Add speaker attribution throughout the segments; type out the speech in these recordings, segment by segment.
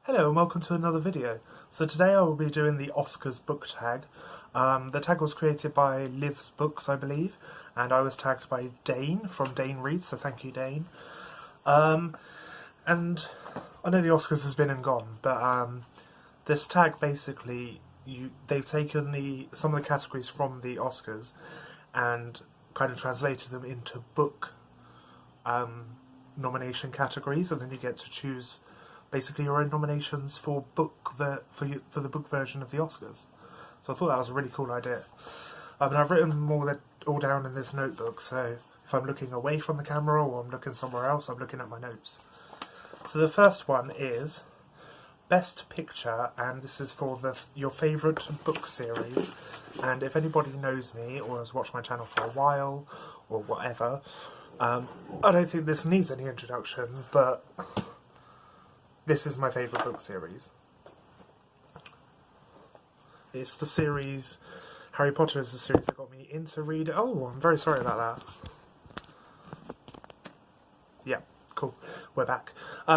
Speaker 1: Hello and welcome to another video. So today I will be doing the Oscars book tag. The tag was created by Liv'sbooks, I believe, and I was tagged by Dane from Dane Reads, so thank you, Dane. And I know the Oscars has been and gone, but this tag basically, they've taken some of the categories from the Oscars and kind of translated them into book nomination categories, and then you get to choose basically your own nominations for for the book version of the Oscars. So I thought that was a really cool idea. And I've written them all down in this notebook, so if I'm looking away from the camera or I'm looking somewhere else, I'm looking at my notes. So the first one is Best Picture, and this is for your favourite book series. And if anybody knows me or has watched my channel for a while or whatever, I don't think this needs any introduction, but this is my favourite book series. It's the series, Harry Potter is the series that got me into reading. Oh, I'm very sorry about that. Yeah, cool, we're back.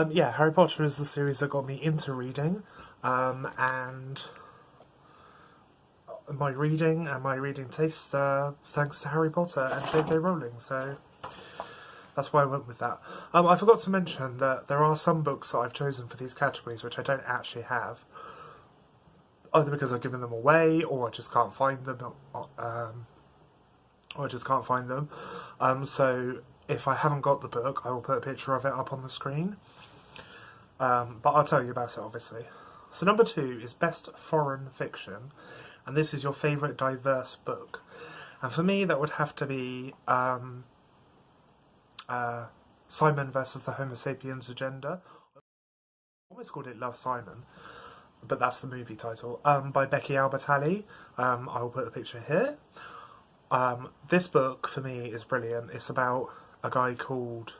Speaker 1: Yeah, Harry Potter is the series that got me into reading, and my reading taste, thanks to Harry Potter and J.K. Rowling, so that's why I went with that. I forgot to mention that there are some books that I've chosen for these categories which I don't actually have, either because I've given them away or I just can't find them. So if I haven't got the book, I will put a picture of it up on the screen. But I'll tell you about it, obviously. So number 2 is Best Foreign Fiction, and this is your favourite diverse book. And for me, that would have to be Simon versus the Homo sapiens agenda. I almost called it Love, Simon, but that's the movie title, by Becky Albertalli. I will put the picture here. This book for me is brilliant. It's about a guy called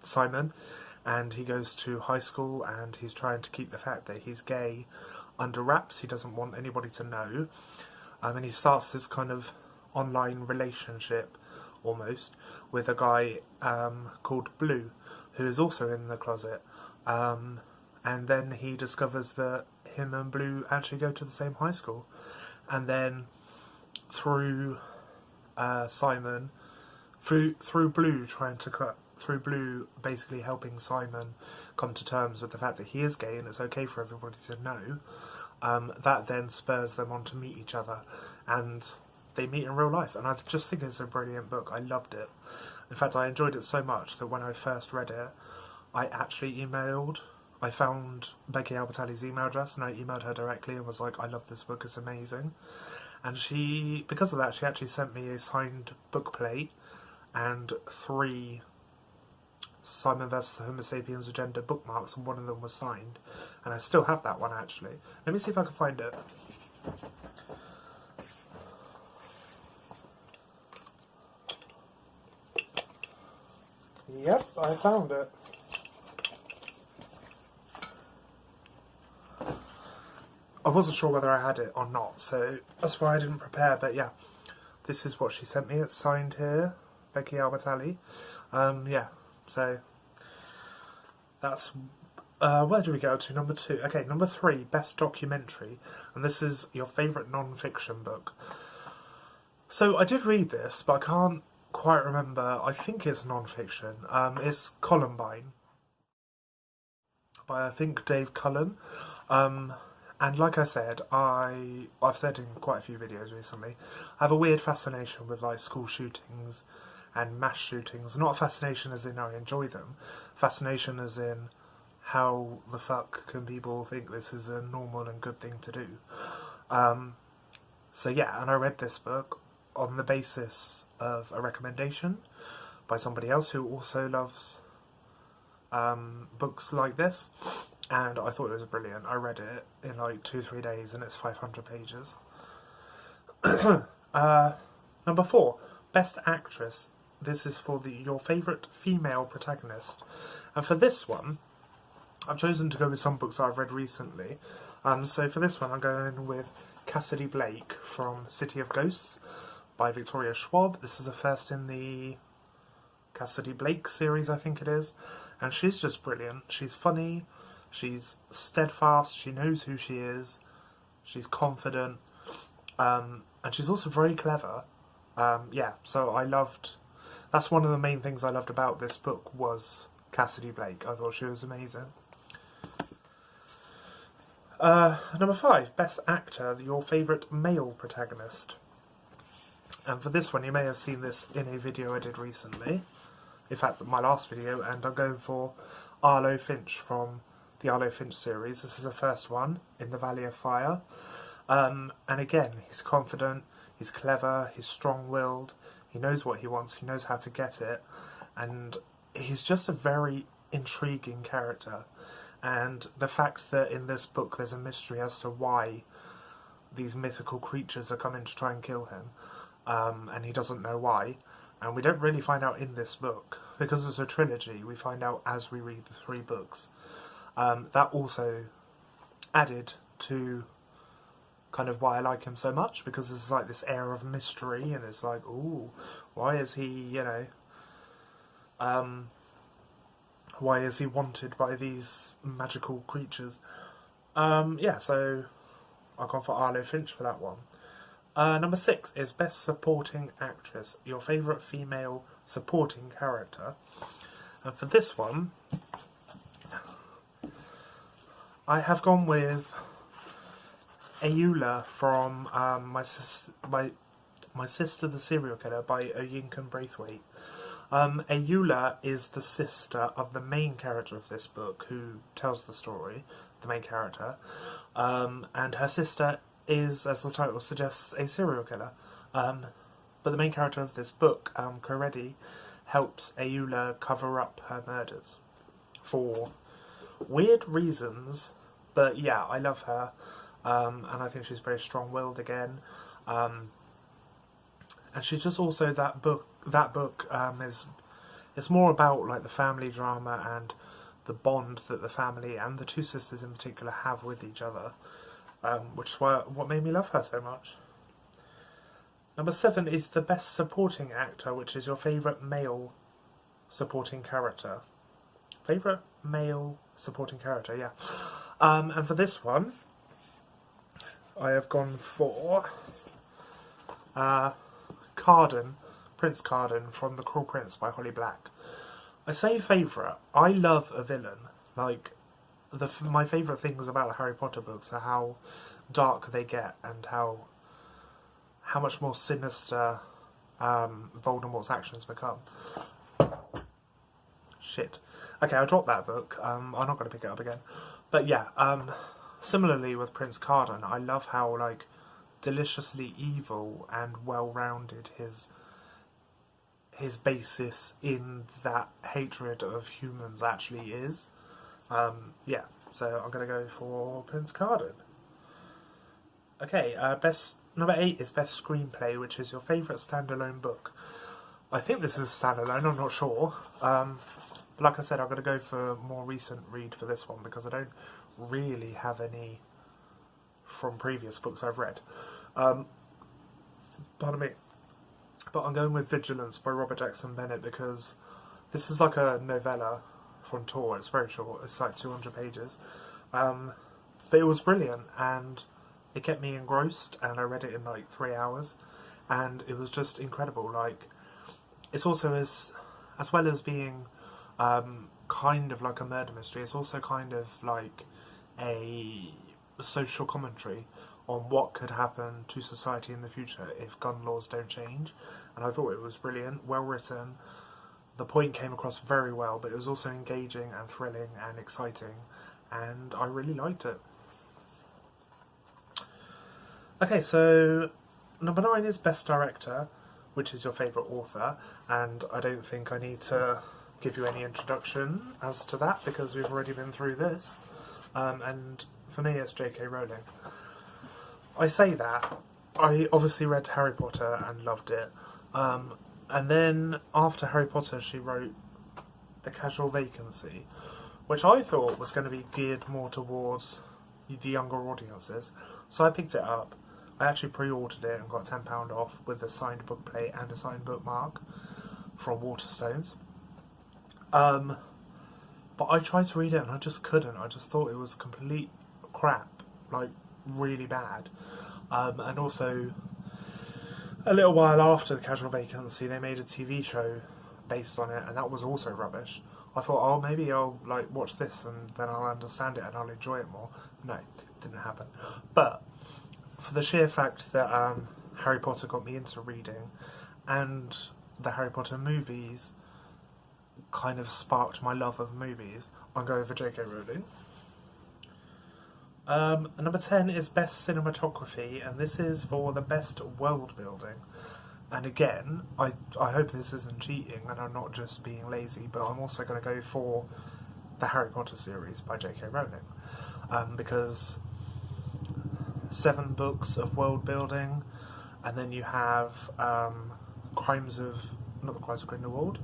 Speaker 1: Simon, and he goes to high school and he's trying to keep the fact that he's gay under wraps. He doesn't want anybody to know, and he starts this kind of online relationship almost with a guy called Blue, who is also in the closet, and then he discovers that him and Blue actually go to the same high school, and then through Simon, through Blue basically helping Simon come to terms with the fact that he is gay and it's okay for everybody to know, that then spurs them on to meet each other, and they meet in real life. And I just think it's a brilliant book. I loved it. In fact, I enjoyed it so much that when I first read it, I found Becky Albertalli's email address and I emailed her directly and was like, I love this book, it's amazing. And because of that, she actually sent me a signed book plate and 3 Simon vs. the Homo sapiens agenda bookmarks, and one of them was signed. And I still have that one, actually. Let me see if I can find it. Yep, I found it. I wasn't sure whether I had it or not, so that's why I didn't prepare, but yeah. This is what she sent me. It's signed here, Becky Albertalli. Yeah, so that's... where do we go to? Number 2. Okay, number 3, Best Documentary. And this is your favourite non-fiction book. So I did read this, but I can't quite remember. I think it's non-fiction. It's Columbine by, I think, Dave Cullen. And like I said, I've said in quite a few videos recently, I have a weird fascination with like school shootings and mass shootings. Not a fascination as in I enjoy them. Fascination as in how the fuck can people think this is a normal and good thing to do. So yeah, and I read this book on the basis of a recommendation by somebody else who also loves books like this, and I thought it was brilliant. I read it in like 2-3 days and it's 500 pages. Number 4, Best Actress. This is for your favourite female protagonist, and for this one I've chosen to go with some books that I've read recently. So for this one I'm going with Cassidy Blake from City of Ghosts by Victoria Schwab. This is the first in the Cassidy Blake series, I think it is, and she's just brilliant. She's funny, She's steadfast, she knows who she is, she's confident, and she's also very clever. Yeah, so that's one of the main things I loved about this book was Cassidy Blake. I thought she was amazing. Number 5, Best Actor, your favourite male protagonist. And for this one, you may have seen this in a video I did recently. In fact, my last video, and I'm going for Arlo Finch from the Arlo Finch series. This is the first one, In the Valley of Fire. And again, he's confident, he's clever, he's strong-willed, he knows what he wants, he knows how to get it, and he's just a very intriguing character. And the fact that in this book there's a mystery as to why these mythical creatures are coming to try and kill him, and he doesn't know why, and we don't really find out in this book, because it's a trilogy, we find out as we read the 3 books. That also added to kind of why I like him so much, because there's like this air of mystery, and it's like, ooh, why is he, you know, why is he wanted by these magical creatures? Yeah, so I've gone for Arlo Finch for that one. Number 6 is Best Supporting Actress, your favourite female supporting character. And for this one, I have gone with Ayula from My Sister the Serial Killer by Oyinkan Braithwaite. Ayula is the sister of the main character of this book, who tells the story, the main character, and her sister is, as the title suggests, a serial killer. But the main character of this book, Koredi, helps Ayula cover up her murders for weird reasons, but yeah, I love her, and I think she's very strong-willed again, and she's just also that book is, it's more about like the family drama and the bond that the family and the 2 sisters in particular have with each other, which is what made me love her so much. Number 7 is the Best Supporting Actor, which is your favourite male supporting character. Favourite male supporting character, yeah. And for this one, I have gone for Carden, Prince Carden from The Cruel Prince by Holly Black. I say favourite. I love a villain. Like, my favourite things about the Harry Potter books are how dark they get and how much more sinister Voldemort's actions become. Shit. Okay, I dropped that book. I'm not going to pick it up again. But yeah, similarly with Prince Carden, I love how like deliciously evil and well-rounded his basis in that hatred of humans actually is. Yeah, so I'm going to go for Prince Carden. Okay, number 8 is Best Screenplay, which is your favourite standalone book. I think this is standalone, I'm not sure. Like I said, I'm going to go for more recent read for this one because I don't really have any from previous books I've read. Pardon me. But I'm going with Vigilance by Robert Jackson Bennett because this is like a novella from Tor. It's very short, it's like 200 pages. But it was brilliant and it kept me engrossed and I read it in like 3 hours and it was just incredible. Like, it's also as well as being kind of like a murder mystery, it's also kind of like a social commentary on what could happen to society in the future if gun laws don't change. And I thought it was brilliant, well written, the point came across very well, but it was also engaging and thrilling and exciting, and I really liked it. Okay, so number 9 is Best Director, which is your favourite author, and I don't think I need to give you any introduction as to that because we've already been through this, and for me it's J.K. Rowling. I say that, I obviously read Harry Potter and loved it, and then after Harry Potter she wrote The Casual Vacancy, which I thought was going to be geared more towards the younger audiences, so I picked it up. I actually pre-ordered it and got £10 off with a signed bookplate and a signed bookmark from Waterstones. But But I tried to read it and I just couldn't. I just thought it was complete crap, like really bad. And also, a little while after The Casual Vacancy, they made a TV show based on it, and that was also rubbish. I thought, oh, maybe I'll like watch this and then I'll understand it and I'll enjoy it more. No, it didn't happen. But for the sheer fact that Harry Potter got me into reading, and the Harry Potter movies kind of sparked my love of movies, I'm going for J.K. Rowling. Number 10 is Best Cinematography, and this is for the best world building. And again, I hope this isn't cheating and I'm not just being lazy, but I'm also going to go for the Harry Potter series by J.K. Rowling. Because 7 books of world building, and then you have not the Crimes of Grindelwald,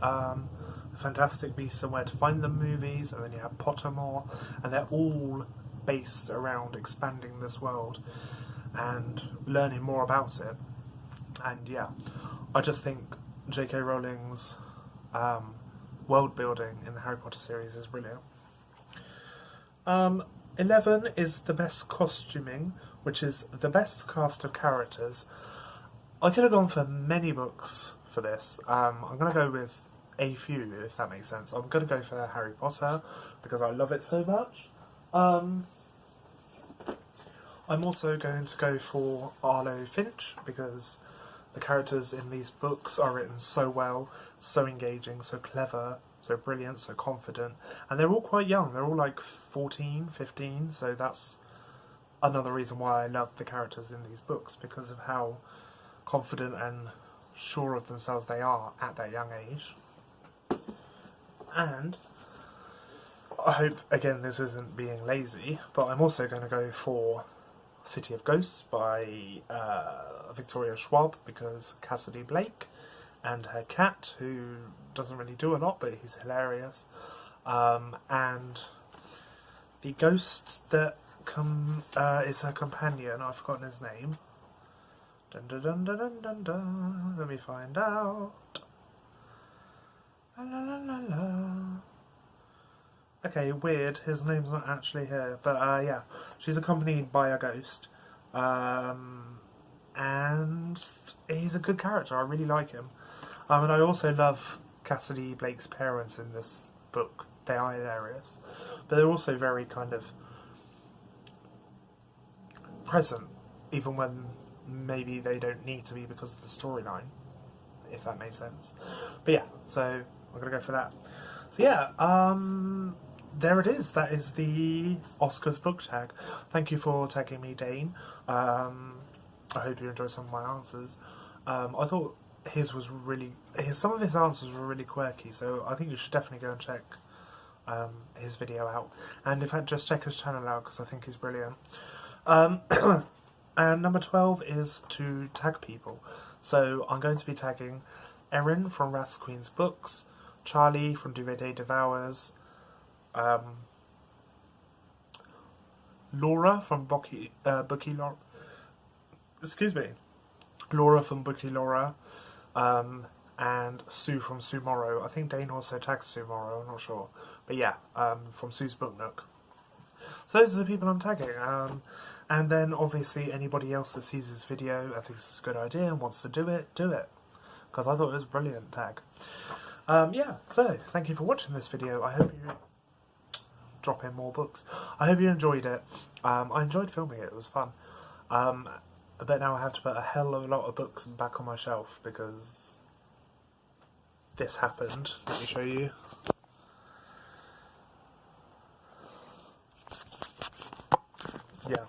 Speaker 1: Fantastic Beasts and Where to Find Them movies, and then you have Pottermore, and they're all based around expanding this world and learning more about it. And yeah, I just think J.K. Rowling's world building in the Harry Potter series is brilliant. 11 is the best costuming, which is the best cast of characters. I could have gone for many books for this. I'm going to go with a few, if that makes sense. I'm going to go for Harry Potter because I love it so much. I'm also going to go for Arlo Finch because the characters in these books are written so well, so engaging, so clever, so brilliant, so confident, and they're all quite young. They're all like 14, 15, so that's another reason why I love the characters in these books, because of how confident and sure of themselves they are at that young age. And I hope, again, this isn't being lazy, but I'm also going to go for City of Ghosts by Victoria Schwab, because Cassidy Blake and her cat, who doesn't really do a lot but he's hilarious, and the ghost that is her companion, I've forgotten his name. Dun, dun, dun, dun, dun, dun, dun. Let me find out. La, la, la, la, la. Okay, weird, his name's not actually here, but yeah, she's accompanied by a ghost, and he's a good character. I really like him, and I also love Cassidy Blake's parents in this book. They are hilarious, but they're also very kind of present, even when maybe they don't need to be because of the storyline, if that makes sense. But yeah, so I'm going to go for that. So yeah, there it is. That is the Oscars book tag. Thank you for tagging me, Dane. I hope you enjoyed some of my answers. I thought some of his answers were really quirky, so I think you should definitely go and check his video out. And in fact, just check his channel out, because I think he's brilliant. And number 12 is to tag people. So I'm going to be tagging Erin from Wrath's Queen's Books, Charlie from DVD Devours, Laura from Bookie Laura. Excuse me, Laura from Bookie Laura, and Sue from Sue Morrow. I think Dane also tagged Sue Morrow, I'm not sure. But yeah, from Sue's Book Nook. So those are the people I'm tagging. And then obviously anybody else that sees this video and thinks it's a good idea and wants to do it, because I thought it was a brilliant tag. Yeah, so thank you for watching this video. I hope you drop in more books. I hope you enjoyed it. I enjoyed filming it, it was fun. But now I have to put a hell of a lot of books back on my shelf because this happened. Let me show you. Yeah.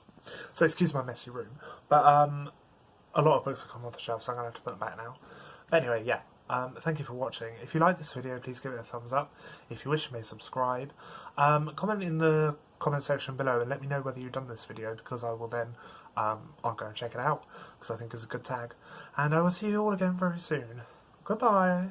Speaker 1: So excuse my messy room. But a lot of books have come off the shelf, so I'm going to have to put them back now. But anyway, yeah. Thank you for watching. If you like this video, please give it a thumbs up. If you wish, you may subscribe. Comment in the comment section below and let me know whether you've done this video, because I will then I'll go and check it out, because I think it's a good tag. And I will see you all again very soon. Goodbye.